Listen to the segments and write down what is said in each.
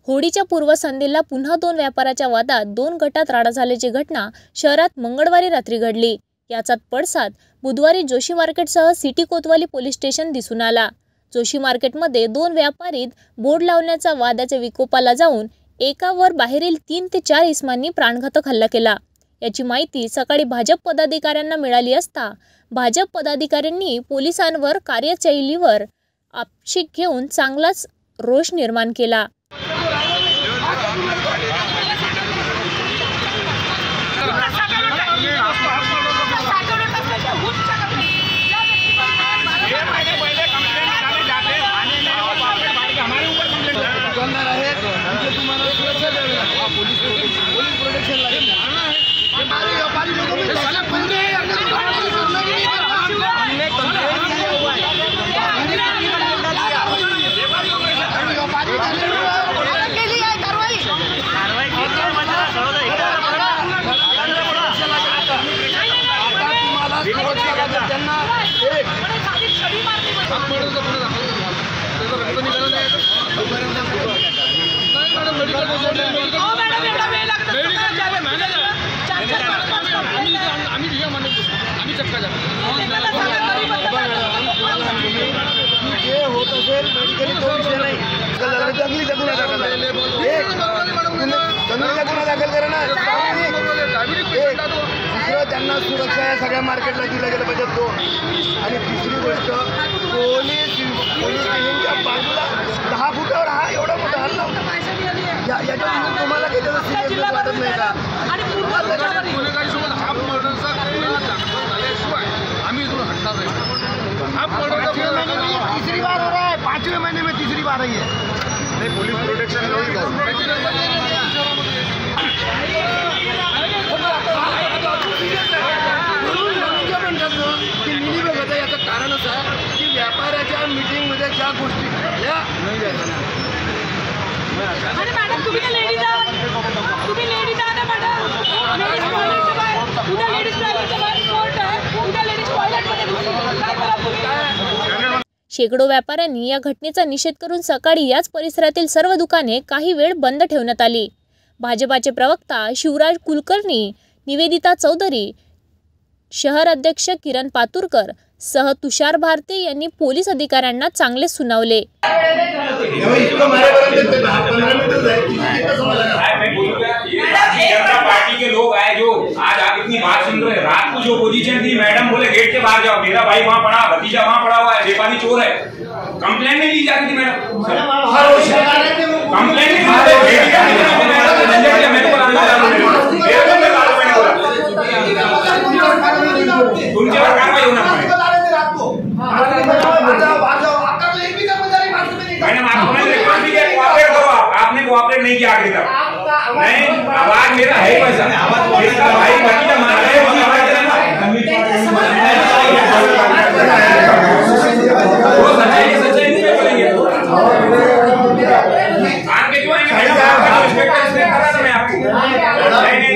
होळीच्या पूर्वसंध्येला पुन्हा दोन व्यापाऱ्याच्या वादात दोन गटात राडा झाल्याची घटना शहरात मंगळवारी रात्री घडली। याचाच पडसाद बुधवारी जोशी मार्केटसह सिटी कोतवाली पोलीस स्टेशन दिसून आला। जोशी मार्केटमध्ये दोन व्यापारीत बोर्ड लावण्याचा वादाच्या विकोपाला जाऊन एकावर बाहेरील 3 ते 4 इसमांनी प्राणघातक हल्ला केला। याची माहिती सकाळी भाजप पदाधिकाऱ्यांना मिळाली असता भाजप पदाधिकाऱ्यांनी पोलिसांवर कार्यशैलीवर आक्षेप घेऊन चांगलाच रोष निर्माण केला। त्यांना सुरक्षा या सगळ्या मार्केटला दिलं गेलं पाहिजे तो। आणि तिसरी गोष्ट पोलीस स्टेशनच्या बाजूला 10 फुटावर हा एवढा मोठा हल्ला होता। याच्यात तुम्हाला काही त्याचा सिरियसनेस वाटत नाही का? गुन्हेगारीसोबत हाफ मर्डरचा गुन्हा दाखल झाल्याशिवाय आम्ही इथून हटणार नाही। हाफ मर्डरचा तीसरी बार हो रहा है, 5वें महीने में तीसरी बार आई है। पुलिस प्रोटेक्शन याचं कारण असं आहे की व्यापाऱ्याच्या मीटिंगमध्ये ज्या गोष्टी घडल्या नाही द्यायच्या। मॅडम तुम्ही तर लेडीज आहात, ना मॅडम। उद्या लेडीज कोर्ट आहे, उद्या लेडीज टॉयलेटमध्ये शेकडो व्यापाऱ्यांनी या घटनेचा निषेध करून सकाळी याच परिसरातील सर्व दुकाने काही वेळ बंद ठेवण्यात आली। भाजपाचे प्रवक्ता शिवराज कुलकर्णी, निवेदिता चौधरी, शहर अध्यक्ष किरण पातुरकर सह तुषार भारती यांनी पोलीस अधिकाऱ्यांना चांगले सुनावले। जनता पार्टी के लोग आए जो आज आप इतनी बात सुन रहे हैं। रात को जो पोजीशन थी, मैडम बोले गेट के बाहर जाओ, मेरा भाई वहाँ पड़ा, भतीजा वहाँ पड़ा हुआ है, बेपानी चोर है। कंप्लेंट नहीं दी जाती थी मैडम, कंप्लेंट नहीं तुमच्यावर कारवाई होणार नाही। मैडम आपने कोऑपरेट नहीं किया आखिर तक। नहीं, आवाज मेरा है पैसा, मेरा भाई भतीजा मार रहे हैं, वो सच्चाई नहीं बोलेंगे। आगे क्यों आएंगे? इंस्पेक्टर करा था मैं आपको। नहीं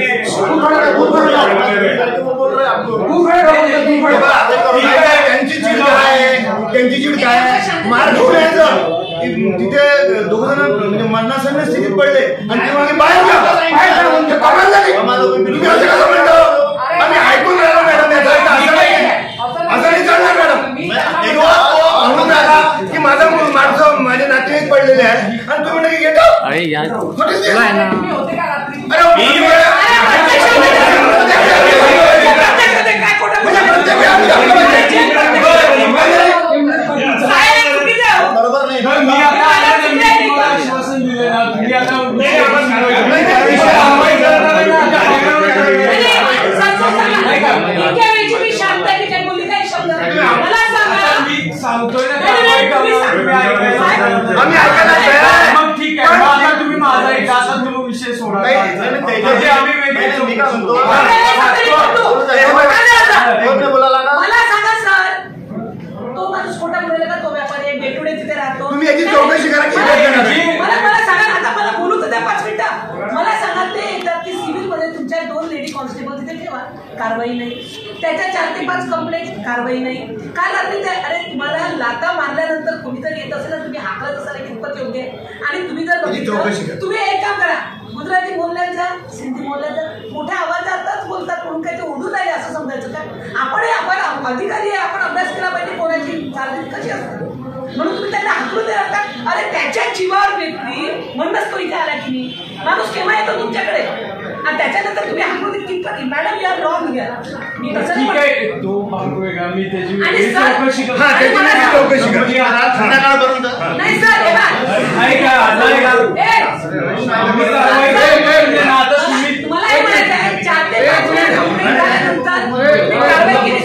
त्यांची जीव काय मार ठेवण्याचं तिथे दोघं म्हणजे मरणासन्न स्थितीत पडले आणि ते मागे बाहेर आम्ही ऐकून राहिलो मॅडम। असं नाही चालणार मॅडम। म्हणून राहिला की माझा माणसं माझे नातेवाईक पडलेले आहे आणि तुम्ही म्हणजे घेतो तुम्ही माझा एक असा तुम्ही विषय कंप्लेंट, कारवाई नाही. काल रात्री अरे तुम्हाला लाता मारल्यानंतर कोणीतरी येत असेल ना, तुम्ही हाकलत असाल कितपत योग्य आहे. आणि तुम्ही जर तुम्ही एक काम करा, गुजराती बोलण्याचा, सिंधी बोलण्याचा मोठ्या आवाजातच बोलतात म्हणून काय ते उडू नाही असं समजायचं का? आपण अधिकारी आहे, आपण अभ्यास केला पाहिजे कोणाची चालणी कशी असतात म्हणून तुम्ही त्यांना हाकलून देणार. अरे त्याच्या जीवावर व्यक्ती म्हणूनच तो इथे आला की नाही. माणूस केव्हा येतो तुमच्याकडे आणि त्याच्यानंतर तुम्ही हाकलून कितपत. मॅडम या रॉंग घ्या, मी तसं ठीक आहे, तो मागतोय का मी त्याची आणि सर चौकशी करतो. नाही सर हे बघा. मला हे म्हणायचं आहे 4 ते 5 वेळा कंप्लेंट झाल्यानंतर मी कारवाई केली.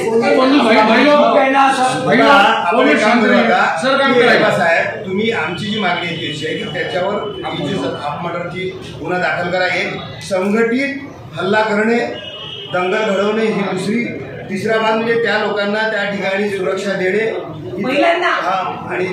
साहेब तुम्ही आमची जी मागणी आहे ती आहे की त्याच्यावर आमची हाफ मर्डरची गुन्हा दाखल करा. एक संघटित हल्ला करणे, दंगल घडवणे ही दुसरी. तिसरा भाग म्हणजे त्या लोकांना त्या ठिकाणी सुरक्षा देणे महिलांना. आणि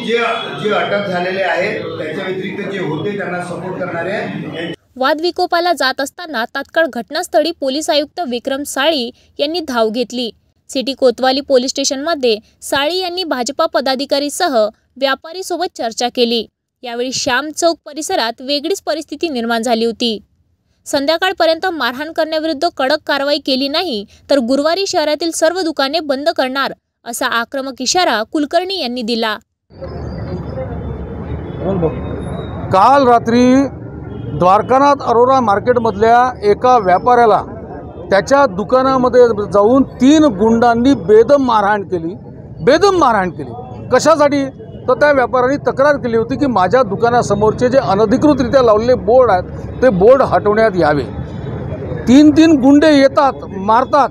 जे अटक झालेले आहेत त्याच्या व्यतिरिक्त जे होते त्यांना सपोर्ट करणारे. वादविकोपाला जात असताना तात्काळ घटनास्थळी पोलीस आयुक्त विक्रम साळी यांनी धाव घेतली. सिटी कोतवाली पोलीस स्टेशनमध्ये साळी यांनी भाजपा पदाधिकारीसह व्यापारीसोबत चर्चा केली. यावेळी श्याम चौक परिसरात वेगळीच परिस्थिती निर्माण झाली होती. संध्याकाळपर्यंत मारहाण करण्याविरुद्ध कडक कारवाई केली नाही तर गुरुवारी शहरातील सर्व दुकाने बंद करणार असा आक्रमक इशारा कुलकर्णी यांनी दिला. काल रात्री द्वारकानाथ अरोरा मार्केटमधल्या एका व्यापाऱ्याला त्याच्या दुकानामध्ये जाऊन 3 गुंडांनी बेदम मारहाण केली. कशासाठी? तर त्या व्यापाऱ्यांनी तक्रार केली होती की माझ्या दुकानासमोरचे जे अनधिकृतरित्या लावलेले बोर्ड आहेत ते बोर्ड हटवण्यात यावे. 3 गुंडे येतात, मारतात.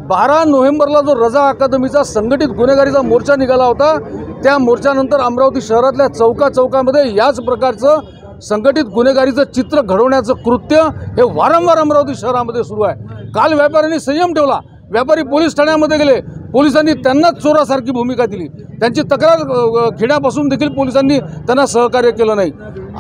12 नोव्हेंबरला जो रजा अकादमीचा संघटित गुन्हेगारीचा मोर्चा निघाला होता त्या मोर्चानंतर अमरावती शहरातल्या चौकामध्ये याच प्रकारचं संघटित गुन्हेगारीचं चित्र घडवण्याचं कृत्य हे वारंवार अमरावती शहरामध्ये सुरू आहे. काल व्यापाऱ्यांनी संयम ठेवला. व्यापारी पोलीस ठाण्यामध्ये गेले, पोलिसांनी त्यांनाच चोरासारखी भूमिका दिली. त्यांची तक्रार घेण्यापासून देखील पोलिसांनी त्यांना सहकार्य केलं नाही.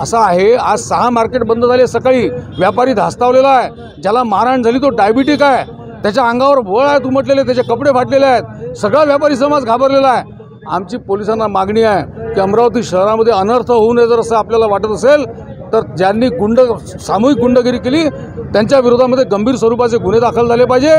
असं आहे. आज 6 मार्केट बंद झाले. सकाळी व्यापारी धास्तावलेला आहे. ज्याला मारहाण झाली तो डायबिटिक आहे. त्याच्या अंगावर वळ आहेत उमटलेले, त्याचे कपडे फाटलेले आहेत. सगळा व्यापारी समाज घाबरलेला आहे. आमची पोलिसांना मागणी आहे की अमरावती शहरामध्ये अनर्थ होऊ नये. जर असं आपल्याला वाटत असेल तर ज्यांनी सामूहिक गुंडगिरी केली त्यांच्या विरोधामध्ये गंभीर स्वरूपाचे गुन्हे दाखल झाले पाहिजे.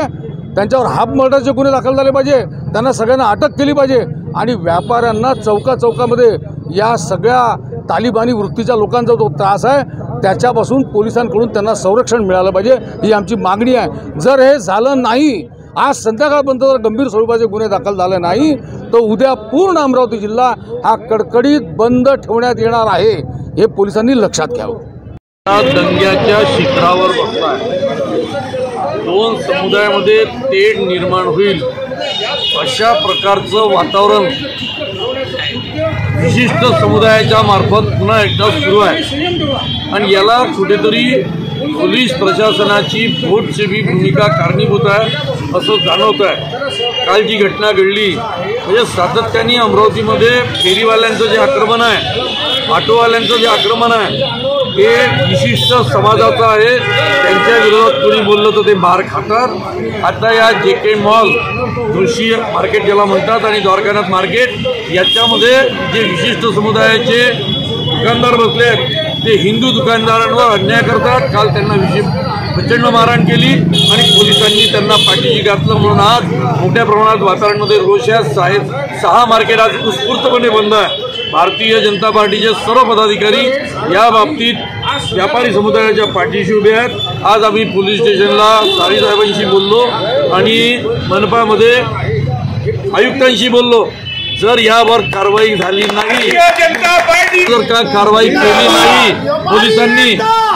त्यांच्यावर हाफ मर्डरचे गुन्हे दाखल झाले पाहिजे. त्यांना सगळ्यांना अटक केली पाहिजे. आणि व्यापाऱ्यांना चौकामध्ये या सगळ्या तालिबानी वृत्तीच्या लोकांचा जो त्रास आहे त्याच्यापासून पोलिसांकडून त्यांना संरक्षण मिळालं पाहिजे, ही आमची मागणी आहे. जर हे झालं नाही, आज संध्याकाळपर्यंत जर गंभीर स्वरूपाचे गुन्हे दाखल झाले नाही तर उद्या पूर्ण अमरावती जिल्हा हा कडकडीत बंद ठेवण्यात येणार आहे. हे पोलिसांनी लक्षात घ्यावं. दंग्याच्या शिखरावर बसलाय. 2 समुदायामध्ये तेढ निर्माण होईल अशा प्रकारचं वातावरण विशिष्ट समुदायाच्या मार्फत पुन्हा एकदा सुरू आहे. आणि याला कुठेतरी पोलीस प्रशासनाची बोटसेवी भूमिका कारणीभूत आहे असं जाणवत आहे. काल जी घटना घडली म्हणजे सातत्याने अमरावतीमध्ये फेरीवाल्यांचं जे आक्रमण आहे, ऑटोवाल्यांचं जे आक्रमण आहे हे विशिष्ट समाजाचं आहे. त्यांच्या विरोधात कोणी बोललं तर ते मार खातात. आता या JK मॉल, जोशी मार्केट ज्याला म्हणतात, आणि द्वारकानाथ मार्केट याच्यामध्ये जे विशिष्ट समुदायाचे दुकानदार बसले आहेत ते हिंदू दुकानदारांवर अन्याय करतात. काल त्यांना प्रचंड मारहाण केली आणि पोलिसांनी त्यांना पाठीशी घातलं. म्हणून आज मोठ्या प्रमाणात वातावरणामध्ये रोष आहे. 6 मार्केट आज उत्स्फूर्तपणे बंद आहे. भारतीय जनता पार्टीचे सर्व पदाधिकारी या बाबतीत व्यापारी समुदायाच्या पाठीशी उभे आहेत. आज आम्ही पोलीस स्टेशनला साळी साहेबांशी बोललो आणि मनपामध्ये आयुक्तांशी बोललो. जर यावर कारवाई झाली नाही, जर का कारवाई केली नाही पोलिसांनी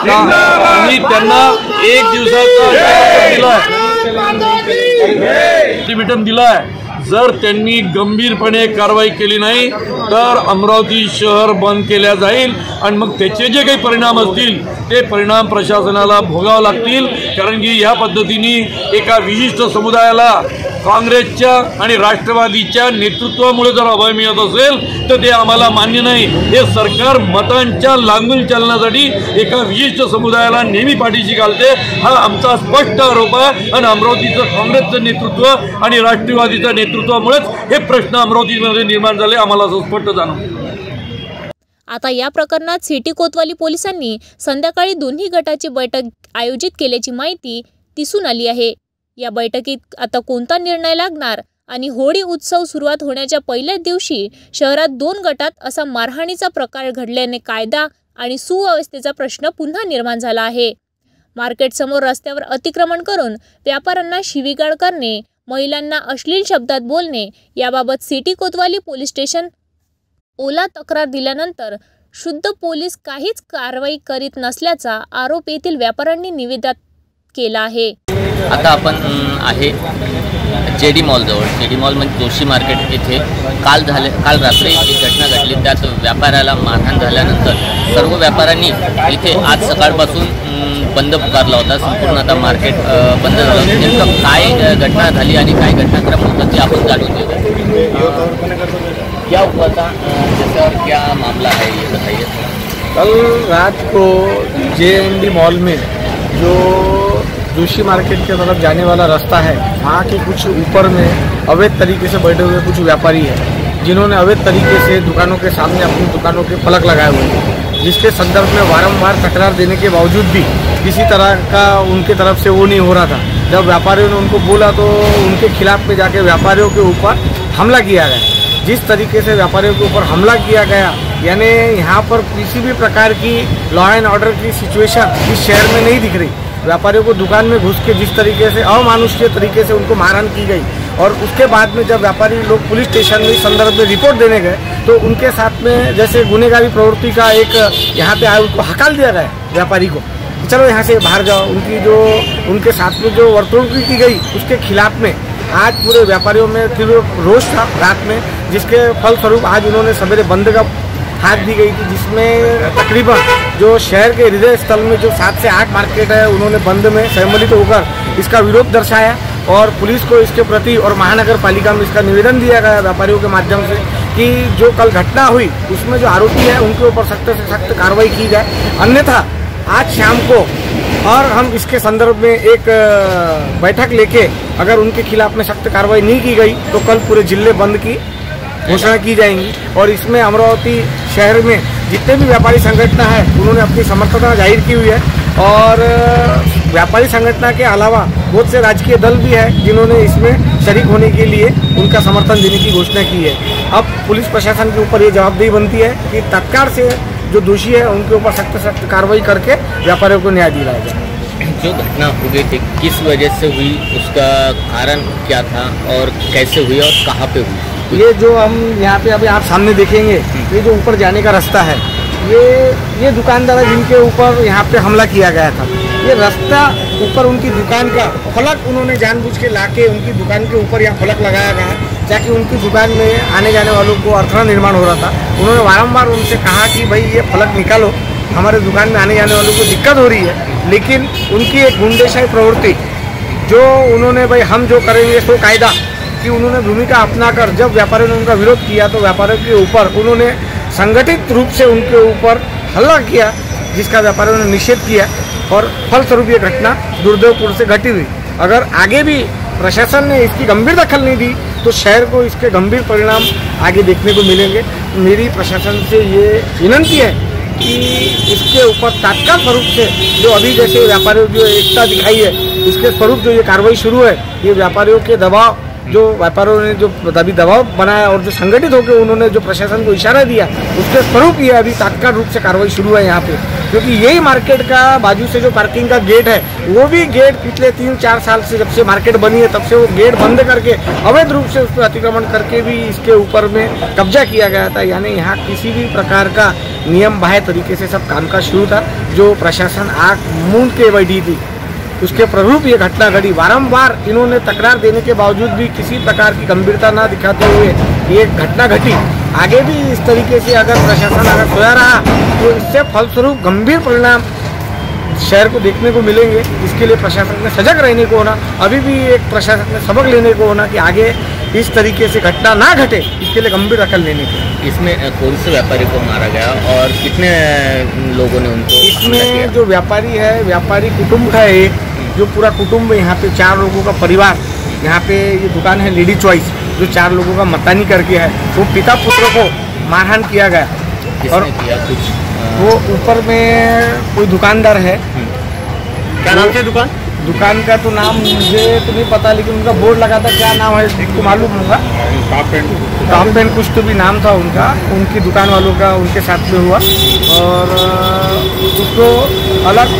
आणि त्यांना 1 दिवसाचा अल्टिमेटम दिलाय. जर त्यांनी गंभीरपणे कारवाई केली नाही तर अमरावती शहर बंद केल्या जाईल आणि मग त्याचे जे काही परिणाम असतील ते परिणाम प्रशासनाला भोगावे लागतील. कारण की या पद्धतीने एका विशिष्ट समुदायाला काँग्रेसच्या आणि राष्ट्रवादीच्या नेतृत्वामुळे जर अभय मिळत असेल तर ते आम्हाला मान्य नाही। हे सरकार मतांच्या लागून चालण्यासाठी एका विशिष्ट समुदायाला नेहमी पाठीशी घालते, हा आमचा स्पष्ट आरोप आहे। आणि अमरावतीचं काँग्रेसचं नेतृत्व आणि राष्ट्रवादीच्या नेतृत्वामुळेच हे प्रश्न अमरावतीमध्ये निर्माण झाले, आम्हाला असं स्पष्ट जाणवतं। आता या प्रकरणात सिटी कोतवाली पोलिसांनी संध्याकाळी दोन्ही गटाची बैठक आयोजित केल्याची माहिती दिसून आली आहे। या बैठकीत आता कोणता निर्णय लागणार आणि होळी उत्सव सुरुवात होण्याच्या पहिल्याच दिवशी शहरात 2 गटात असा मारहाणीचा प्रकार घडल्याने कायदा आणि सुव्यवस्थेचा प्रश्न पुन्हा निर्माण झाला आहे। मार्केट समोर रस्त्यावर अतिक्रमण करून व्यापाऱ्यांना शिवीगाळ करणे, महिलांना अश्लील शब्दात बोलणे याबाबत सिटी कोतवाली पोलीस स्टेशन ओला तक्रार दिल्यानंतर शुद्ध पोलीस काहीच कारवाई करीत नसल्याचा आरोप येथील व्यापाऱ्यांनी निवेदनात केला आहे। आता आपण आहे जेडी मॉलजवळ। जेडी मॉल म्हणजे जोशी मार्केट येथे काल रात्री एक घटना घडली, त्यात व्यापाऱ्याला मारहाण झाल्यानंतर सर्व व्यापाऱ्यांनी इथे आज सकाळपासून बंद पुकारला होता। संपूर्ण आता मार्केट बंद झालं। नेमकं काय घटना झाली आणि काय घटनाक्रम होता ते आपण जाणून घेऊ। क्या हुआ था, जैसा क्या मामला है ये बताइए। कल रात को JND मॉल में जो जोशी मार्केट की तरफ जाने वाला रास्ता है, वहाँ के कुछ ऊपर में अवैध तरीके से बैठे हुए कुछ व्यापारी हैं, जिन्होंने अवैध तरीके से दुकानों के सामने अपनी दुकानों के फलक लगाए हुए हैं, जिसके संदर्भ में वारंवार तकरार देने के बावजूद भी किसी तरह का उनके तरफ से वो नहीं हो रहा था। जब व्यापारियों ने उनको बोला तो उनके खिलाफ में जाके व्यापारियों के ऊपर हमला किया गया। जिस तरीके से व्यापारियों के ऊपर हमला किया गया, यानी यहाँ पर किसी भी प्रकार की लॉ एंड ऑर्डर की सिचुएशन इस शहर में नहीं दिख रही। व्यापारियों को दुकान में घुस के जिस तरीके से अमानुषीय तरीके से उनको मारहाण की गई, और उसके बाद में जब व्यापारी लोग पुलिस स्टेशन में इस संदर्भ में रिपोर्ट देने गए तो उनके साथ में जैसे गुनेगारी प्रवृत्ति का एक यहाँ पे आए, उसको हकाल दिया गया व्यापारी को, चलो यहाँ से बाहर जाओ। उनकी जो उनके साथ में जो वर्तणूकी की गई उसके खिलाफ में आज पूरे व्यापारियों में तीव्र रोष था रात में, जिसके फलस्वरूप आज उन्होंने सवेरे बंद का हाथ दी गई थी, जिसमें तकरीबन जो शहर के हृदय स्थल में जो 7 से 8 मार्केट है उन्होंने बंद में सम्मिलित होकर इसका विरोध दर्शाया। और पुलिस को इसके प्रति और महानगर पालिका में इसका निवेदन दिया गया व्यापारियों के माध्यम से कि जो कल घटना हुई उसमें जो आरोपी है उनके ऊपर सख्त से सख्त कार्रवाई की जाए, अन्यथा आज शाम को और हम इसके संदर्भ में एक बैठक लेके अगर उनके खिलाफ में सख्त कार्रवाई नहीं की गई तो कल पूरे जिले बंद की घोषणा की जाएंगी। और इसमें अमरावती शहर में जितने भी व्यापारी संगठन है उन्होंने अपनी समर्थता जाहिर की हुई है, और व्यापारी संगठन के अलावा बहुत से राजकीय दल भी है जिन्होंने इसमें शरीक होने के लिए उनका समर्थन देने की घोषणा की है। अब पुलिस प्रशासन के ऊपर ये जवाबदेही बनती है कि तत्काल से जो दोषी है उनके ऊपर सख्त सख्त कार्रवाई करके व्यापारियों को न्याय दिलाया जाए। जो घटना हो गई थी किस वजह से हुई, उसका कारण क्या था और कैसे हुई और कहाँ पे हुई? ये जो हम यहाँ पे अभी आप सामने देखेंगे, ये जो ऊपर जाने का रास्ता है, ये दुकानदार है जिनके ऊपर यहाँ पे हमला किया गया था। ये रास्ता ऊपर उनकी दुकान का फलक उन्होंने जानबूझ के लाके उनकी दुकान के ऊपर यहाँ फलक लगाया गया है ताकि उनकी दुकान में आने जाने वालों को अड़थड़ा निर्माण हो रहा था। उन्होंने वारंवार उनसे कहा कि भाई ये फलक निकालो, हमारे दुकान में आने जाने वालों को दिक्कत हो रही है, लेकिन उनकी एक गुंडेशाही प्रवृत्ति जो उन्होंने भाई हम जो करेंगे सो कायदा कि उन्होंने भूमिका अपनाकर जब व्यापारियों ने उनका विरोध किया तो व्यापारियों के ऊपर उन्होंने संगठित रूप से उनके ऊपर हमला किया, जिसका व्यापारियों ने निषेध किया और फलस्वरूप ये घटना दुर्दैवपूर्ण से घटी हुई। अगर आगे भी प्रशासन ने इसकी गंभीर दखल नहीं दी तो शहर को इसके गंभीर परिणाम आगे देखने को मिलेंगे। मेरी प्रशासन से ये विनंती है कि इसके ऊपर तत्काल स्वरूप से जो अभी जैसे व्यापारियों जो एकता दिखाई है इसके स्वरूप जो ये कार्रवाई शुरू है, ये व्यापारियों के दबाव जो व्यापारियों ने जो अभी दबाव बनाया और जो संगठित होकर उन्होंने जो प्रशासन को इशारा दिया उसके स्वरूप ये अभी तत्काल रूप से कार्रवाई शुरू है यहाँ पे। क्योंकि यही मार्केट का बाजू से जो पार्किंग का गेट है वो भी गेट पिछले 3-4 साल से जब से मार्केट बनी है तब से वो गेट बंद करके अवैध रूप से उस पर अतिक्रमण करके भी इसके ऊपर में कब्जा किया गया था। यानी यहाँ किसी भी प्रकार का नियम बाह्य तरीके से सब कामकाज शुरू था। जो प्रशासन आँख मूंद के बैठी थी उसके प्ररूप ये घटना घटी। वारंवार इन्होंने तकरार देने के बावजूद भी किसी प्रकार की गंभीरता न दिखाते हुए ये घटना घटी। आगे भी इस तरीके से अगर प्रशासन अगर सोया रहा तो इससे फलस्वरूप गंभीर परिणाम शहर को देखने को मिलेंगे। इसके लिए प्रशासन में सजग रहने को होना, अभी भी एक प्रशासन में सबक लेने को होना कि आगे इस तरीके से घटना ना घटे, इसके लिए गंभीर दखल लेने की। इसमें कौन से व्यापारी को मारा गया और कितने लोगों ने उनको? इसमें जो व्यापारी है, व्यापारी कुटुंब का एक जो पूरा कुटुंब यहाँ पे 4 लोगों का परिवार, यहाँ पे ये दुकान है लेडी चॉइस, जो 4 लोगों का मतानी करके है, वो पिता पुत्र को मारहान किया गया। और किया कुछ वो ऊपर में कोई दुकानदार है। क्या नाम से दुकान का तो नाम मुझे तो नहीं पता, लेकिन उनका बोर्ड लगा था, क्या नाम है तो मालूम होगा। टॉप पेंट कुछ तो भी नाम था उनका, उनकी दुकान वालों का उनके साथ में हुआ। और उसको अलग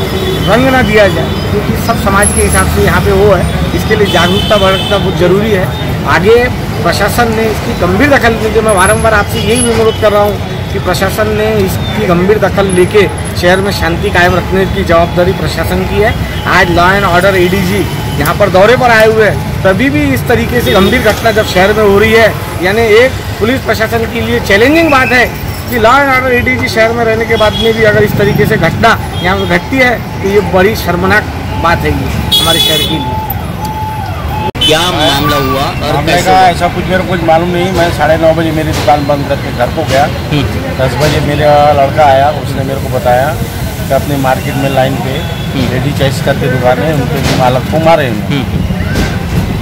रंग ना दिया जाए, क्योंकि सब समाज के हिसाब से यहाँ पे वो है, इसके लिए जागरूकता बढ़ना बहुत जरूरी है। आगे प्रशासन ने इसकी गंभीर दखल लेके, मैं बारंबार आपसे यही अनुरोध कर रहा हूँ कि प्रशासन ने इसकी गंभीर दखल लेके शहर में शांति कायम रखने की जवाबदारी प्रशासन की है। आज लॉ एंड ऑर्डर एडीजी यहाँ पर दौरे पर आए हुए हैं, तभी भी इस तरीके से गंभीर घटना जब शहर में हो रही है, यानी एक पुलिस प्रशासन के लिए चैलेंजिंग बात है कि लॉ एंड ऑर्डर एडीजी शहर में रहने के बाद में भी अगर इस तरीके से घटना यहाँ पर घटती है तो ये बड़ी शर्मनाक बात है ये हमारे शहर के लिए। क्या मामला हुआ और हमने कहा ऐसा कुछ मेरे को कुछ मालूम नहीं। मैं 9:30 बजे मेरी दुकान बंद करके घर को गया। 10 बजे मेरा लड़का आया, उसने मेरे को बताया कि अपने मार्केट में लाइन पे लेडी चॉइस करके दुकान है, उनके मालक को मारे।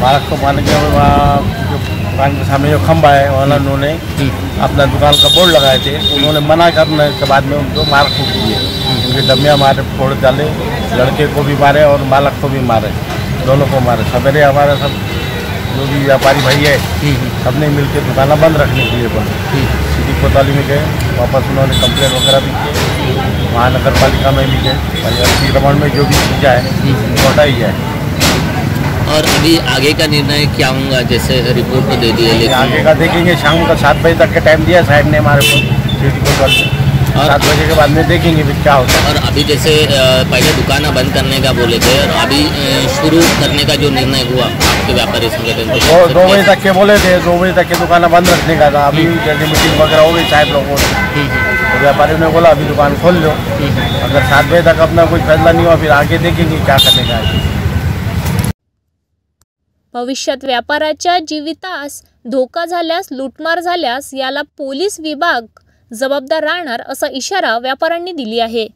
मालक को मारने के वहाँ दुकान के सामने जो खंभा है वहाँ उन्होंने अपना दुकान का बोर्ड लगाए थे, उन्होंने मना करने के बाद में उनको मार कूट दिए, उनके डमिया मारे, फोड़ डाले, लड़के को भी मारे और मालक को भी मारे, दोनों को मारे। सवेरे हमारे सब जो भी व्यापारी भाई है सबने मिलकर दुकान बंद रखने के लिए बोले। सिटी कोतवाली में गए, वापस उन्होंने कंप्लेंट वगैरह भी किए, महानगर पालिका में भी गए, अतिक्रमण में जो भी चीज़ है लौटाई जाए। और अभी आगे का निर्णय क्या होगा? जैसे रिपोर्ट तो दे दी है, लेकिन आगे का देखेंगे। शाम का 7 बजे तक का टाइम दिया साइड ने हमारे को सिटी कोतवाली, और 7 बजे के बाद में देखेंगे फिर क्या होता है। और अभी जैसे पहले दुकान बंद करने का बोले थे और अभी शुरू करने का जो निर्णय हुआ आपके व्यापारी संगठन के, 2 बजे तक के बोले थे, 2 बजे तक के दुकान बंद रखने का था। अभी जैसे मीटिंग वगैरह हो गई साहब लोगों से, तो व्यापारियों ने बोला अभी दुकान खोल लो, अगर 7 बजे तक अपना कोई फैसला नहीं हुआ फिर आगे देखेंगे क्या करने का है। भविष्यात व्यापाराच्या जीवितास धोका झाल्यास, लूटमार झाल्यास याला पोलीस विभाग जबाबदार राहणार असा इशारा व्यापाऱ्यांनी दिली आहे।